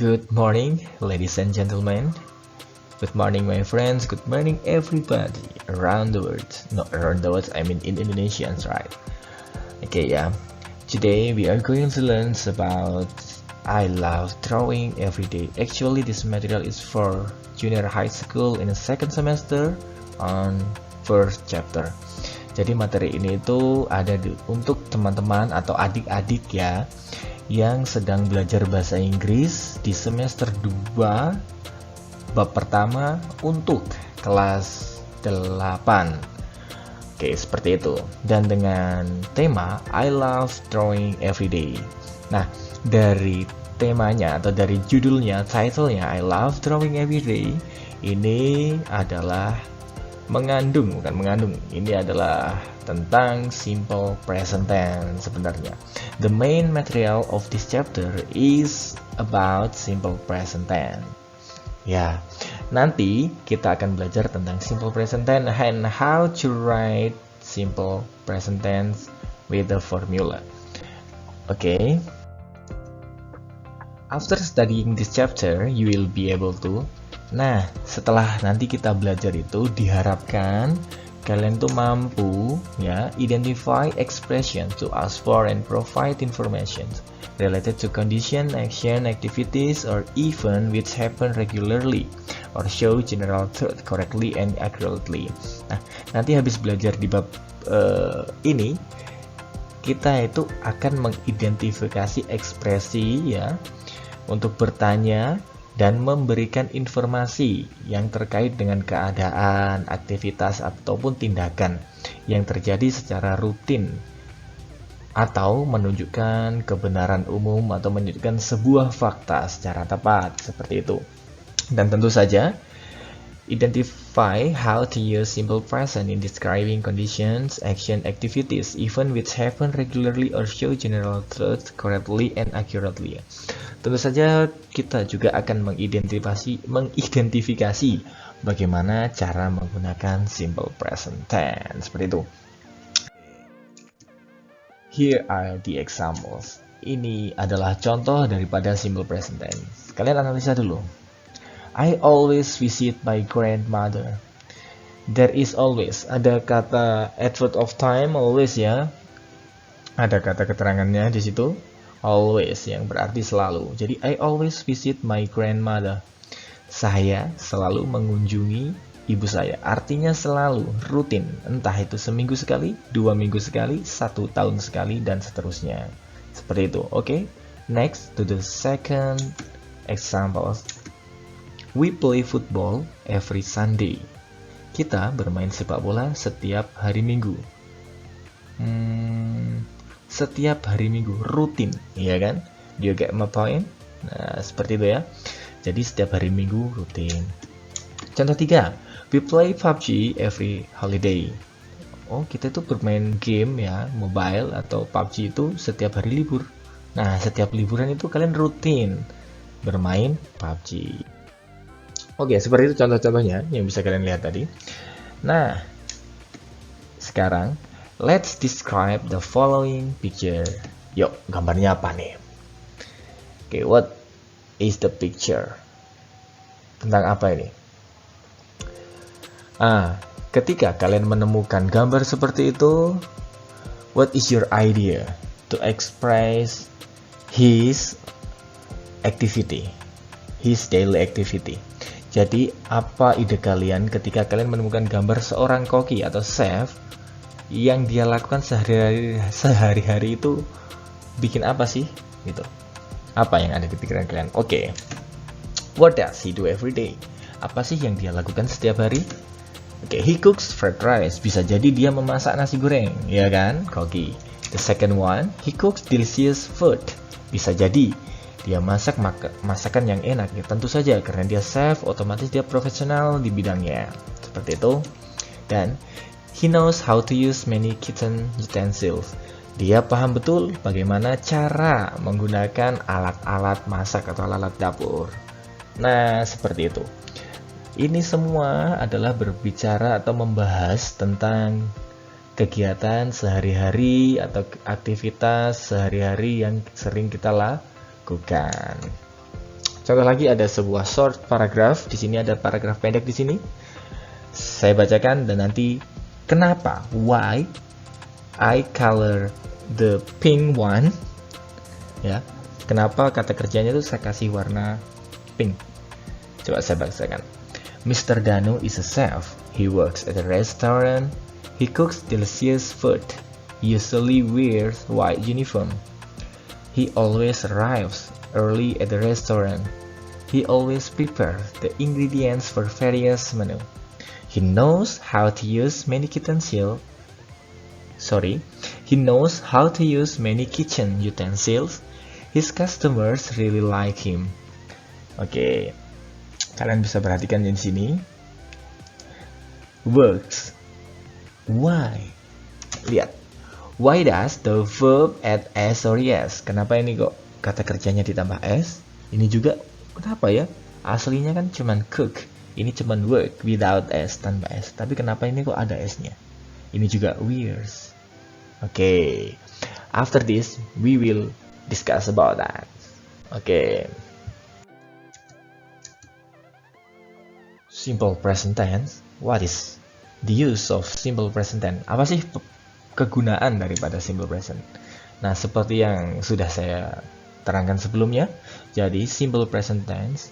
Good morning, ladies and gentlemen. Good morning, my friends. Good morning, everybody around the world. Not around the world, I mean in Indonesians, right? Okay, yeah. Today we are going to learn about I love drawing every day. Actually, this material is for junior high school in the second semester on first chapter. Jadi materi ini itu ada untuk teman-teman atau adik-adik ya yang sedang belajar bahasa Inggris di semester 2 bab pertama untuk kelas 8. Oke, seperti itu. Dan dengan tema I love drawing every day. Nah, dari temanya atau dari judulnya, titlenya I love drawing every day, ini adalah ini adalah tentang simple present tense sebenarnya. The main material of this chapter is about simple present tense. Ya, nanti kita akan belajar tentang simple present tense and how to write simple present tense with the formula. Okay. After studying this chapter, you will be able to. Nah, setelah nanti kita belajar itu diharapkan kalian tuh mampu ya identify expression to ask for and provide information related to condition, action, activities, or event which happen regularly or show general truth correctly and accurately. Nah, nanti habis belajar di bab ini kita itu akan mengidentifikasi ekspresi ya untuk bertanya dan memberikan informasi yang terkait dengan keadaan, aktivitas, ataupun tindakan yang terjadi secara rutin atau menunjukkan kebenaran umum atau menunjukkan sebuah fakta secara tepat, seperti itu. Dan tentu saja identify how to use simple present in describing conditions, action, activities, even which happen regularly or show general truth correctly and accurately. Tentu saja kita juga akan mengidentifikasi bagaimana cara menggunakan simple present tense seperti itu. Here are the examples. Ini adalah contoh daripada simple present tense. Kalian analisa dulu. I always visit my grandmother. There is always. Ada kata adverb of time always ya. Ada kata keterangannya di situ. Always yang berarti selalu. Jadi I always visit my grandmother. Saya selalu mengunjungi ibu saya. Artinya selalu, rutin. Entah itu seminggu sekali, 2 minggu sekali, 1 tahun sekali, dan seterusnya. Seperti itu, oke? Next to the second example. We play football every Sunday. Kita bermain sepak bola setiap hari Minggu. Setiap hari Minggu, rutin, ya kan? Do you get my point? Nah, seperti itu ya. Jadi setiap hari Minggu rutin. Contoh 3, we play PUBG every holiday. Oh, kita itu bermain game ya, mobile atau PUBG itu setiap hari libur. Nah, setiap liburan itu kalian rutin bermain PUBG. Oke, seperti itu contoh-contohnya yang bisa kalian lihat tadi. Nah, sekarang let's describe the following picture. Yuk, gambarnya apa nih? Oke, what is the picture? Tentang apa ini? Ketika kalian menemukan gambar seperti itu, what is your idea to express his activity, his daily activity? Jadi, apa ide kalian ketika kalian menemukan gambar seorang koki atau chef yang dia lakukan sehari-hari itu bikin apa sih? Gitu. Apa yang ada di pikiran kalian? Oke. What does he do every day? Apa sih yang dia lakukan setiap hari? Oke, he cooks fried rice. Bisa jadi dia memasak nasi goreng, ya kan? Koki. The second one, he cooks delicious food. Bisa jadi dia masak masakan yang enak, ya tentu saja karena dia chef, otomatis dia profesional di bidangnya. Seperti itu. Dan he knows how to use many kitchen utensils. Dia paham betul bagaimana cara menggunakan alat-alat masak atau alat dapur. Nah, seperti itu. Ini semua adalah berbicara atau membahas tentang kegiatan sehari-hari atau aktivitas sehari-hari yang sering kita lakukan. Contoh lagi ada sebuah short paragraph. Di sini ada paragraf pendek di sini. Saya bacakan dan nanti kenapa? Why I color the pink one? Ya. Kenapa kata kerjanya itu saya kasih warna pink? Coba saya bacakan. Mr. Danu is a chef. He works at a restaurant. He cooks delicious food. He usually wears white uniform. He always arrives early at the restaurant. He always prepares the ingredients for various menu. He knows how to use many He knows how to use many kitchen utensils. His customers really like him. Oke, kalian bisa perhatikan di sini. Works. Why? Lihat. Why does the verb add s or yes? Kenapa ini kok kata kerjanya ditambah s? Ini juga kenapa ya? Aslinya kan cuman cook. Ini cuman work without s, tanpa s. Tapi kenapa ini kok ada s-nya? Ini juga wears. Oke. After this, we will discuss about that. Oke. Simple present tense. What is the use of simple present tense? Apa sih kegunaan daripada simple present? Nah, seperti yang sudah saya terangkan sebelumnya, jadi simple present tense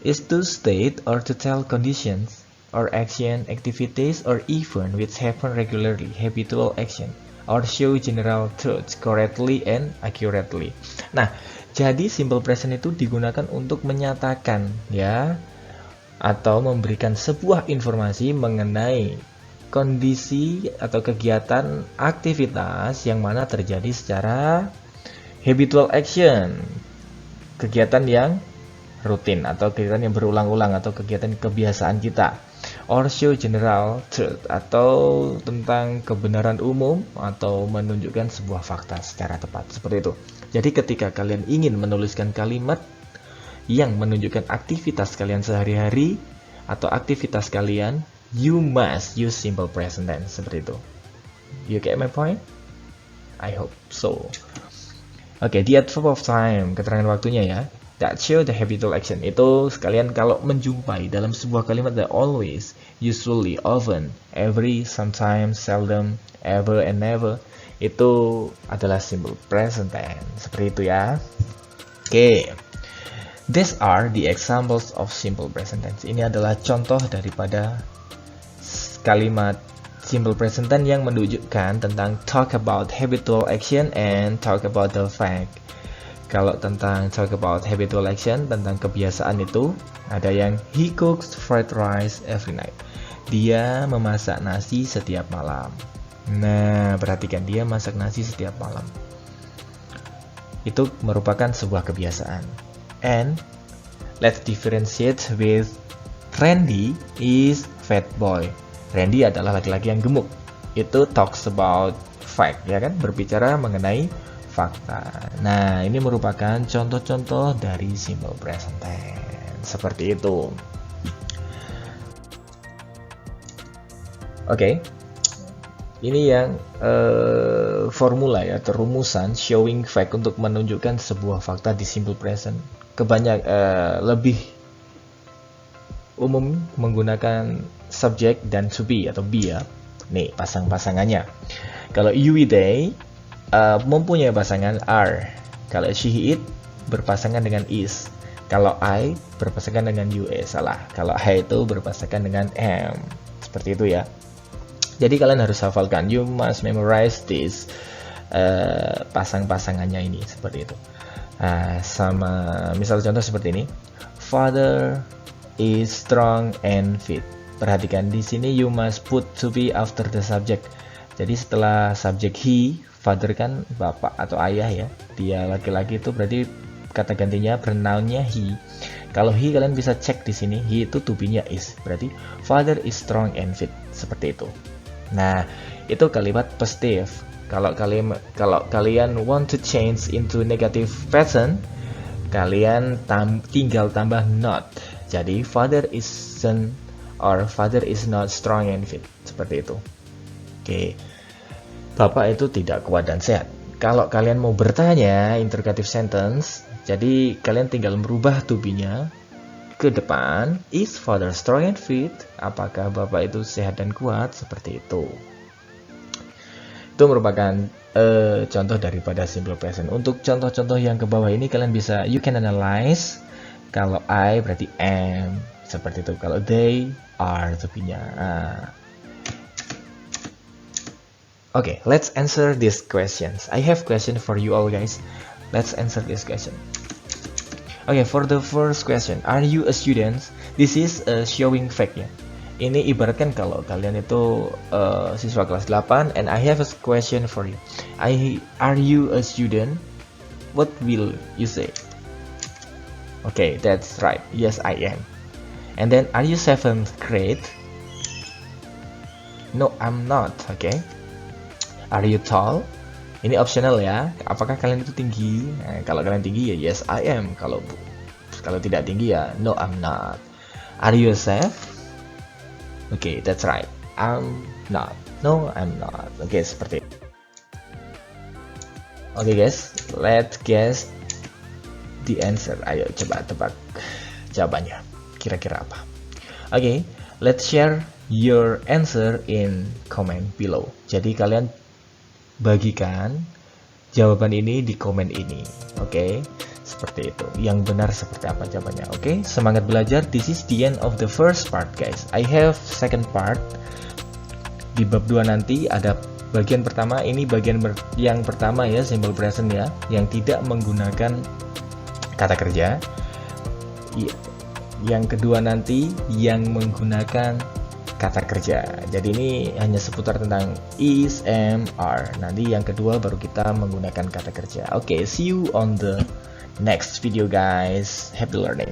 is to state or to tell conditions or action, activities, or event which happen regularly, habitual action, or show general truths correctly and accurately. Nah, jadi simple present itu digunakan untuk menyatakan ya, atau memberikan sebuah informasi mengenai kondisi atau kegiatan aktivitas yang mana terjadi secara habitual action, kegiatan yang rutin atau kegiatan yang berulang-ulang atau kegiatan kebiasaan kita, or show general truth atau tentang kebenaran umum atau menunjukkan sebuah fakta secara tepat, seperti itu. Jadi ketika kalian ingin menuliskan kalimat yang menunjukkan aktivitas kalian sehari-hari atau aktivitas kalian, you must use simple present tense, seperti itu. You get my point? I hope so. Oke, the adverb of time, keterangan waktunya ya. That show the habitual action. Itu sekalian kalau menjumpai dalam sebuah kalimat the always, usually, often, every, sometimes, seldom, ever, and never, itu adalah simple present tense. Seperti itu ya. Oke. These are the examples of simple present tense. Ini adalah contoh daripada kalimat simple present tense yang menunjukkan tentang talk about habitual action and talk about the fact. Kalau tentang talk about habitual action, tentang kebiasaan itu, ada yang he cooks fried rice every night. Dia memasak nasi setiap malam. Nah, perhatikan, dia masak nasi setiap malam. Itu merupakan sebuah kebiasaan. And let's differentiate with Randy is fat boy. Randy adalah laki-laki yang gemuk. Itu talks about fact, ya kan? Berbicara mengenai fakta. Nah, ini merupakan contoh-contoh dari simple present tense. Seperti itu. Oke. Ini yang formula ya, atau rumusan showing fact untuk menunjukkan sebuah fakta di simple present. Lebih umum menggunakan subject dan to be atau be ya. Nih, pasang-pasangannya. Kalau you, they mempunyai pasangan are. Kalau she, it berpasangan dengan is. Kalau I berpasangan dengan you, salah. Kalau I itu berpasangan dengan am. Seperti itu ya. Jadi kalian harus hafalkan. You must memorize this pasang-pasangannya ini, seperti itu. Sama misal contoh seperti ini. Father is strong and fit. Perhatikan di sini you must put to be after the subject. Jadi setelah subjek he, father kan bapak atau ayah ya. Dia laki-laki itu berarti kata gantinya pronounnya he. Kalau he kalian bisa cek di sini, he itu to be-nya is. Berarti father is strong and fit. Seperti itu. Nah, itu kalimat positif. Kalau kalian want to change into negative pattern, kalian tinggal tambah not. Jadi father isn't or father is not strong and fit. Seperti itu. Oke. Bapak itu tidak kuat dan sehat. Kalau kalian mau bertanya interrogative sentence, Jadi kalian tinggal merubah to be-nya ke depan. Is father strong and fit? Apakah bapak itu sehat dan kuat? Seperti itu. Itu merupakan contoh daripada simple present. Untuk contoh-contoh yang ke bawah ini kalian bisa, you can analyze. Kalau I berarti am, seperti itu. Kalau they are to be-nya. Okay, let's answer these questions. I have question for you all, guys. Let's answer this question. Okay, for the first question, are you a student? This is a showing fact ya. Ini ibaratkan kalau kalian itu siswa kelas 8, and I have a question for you. Are you a student? What will you say? Okay, that's right. Yes, I am. And then, are you 7th grade? No, I'm not. Okay. Are you tall? Ini optional ya. Apakah kalian itu tinggi? Nah, kalau kalian tinggi ya yes I am. Kalau tidak tinggi ya no I'm not. Are you safe? Okay, that's right. I'm not. No, I'm not. Okay, seperti itu. Okay guys, let's guess the answer. Ayo coba tebak jawabannya. Kira-kira apa? Okay, let's share your answer in comment below. Jadi kalian bagikan jawaban ini di komen ini. Oke, seperti itu. Yang benar seperti apa jawabannya. Oke, semangat belajar. This is the end of the first part, guys. I have second part. Di bab 2 nanti ada bagian pertama. Ini bagian yang pertama ya, simple present ya, yang tidak menggunakan kata kerja. Yang kedua nanti yang menggunakan kata kerja. Jadi ini hanya seputar tentang is, am, are. Nanti yang kedua baru kita menggunakan kata kerja. Oke, see you on the next video guys. Happy learning.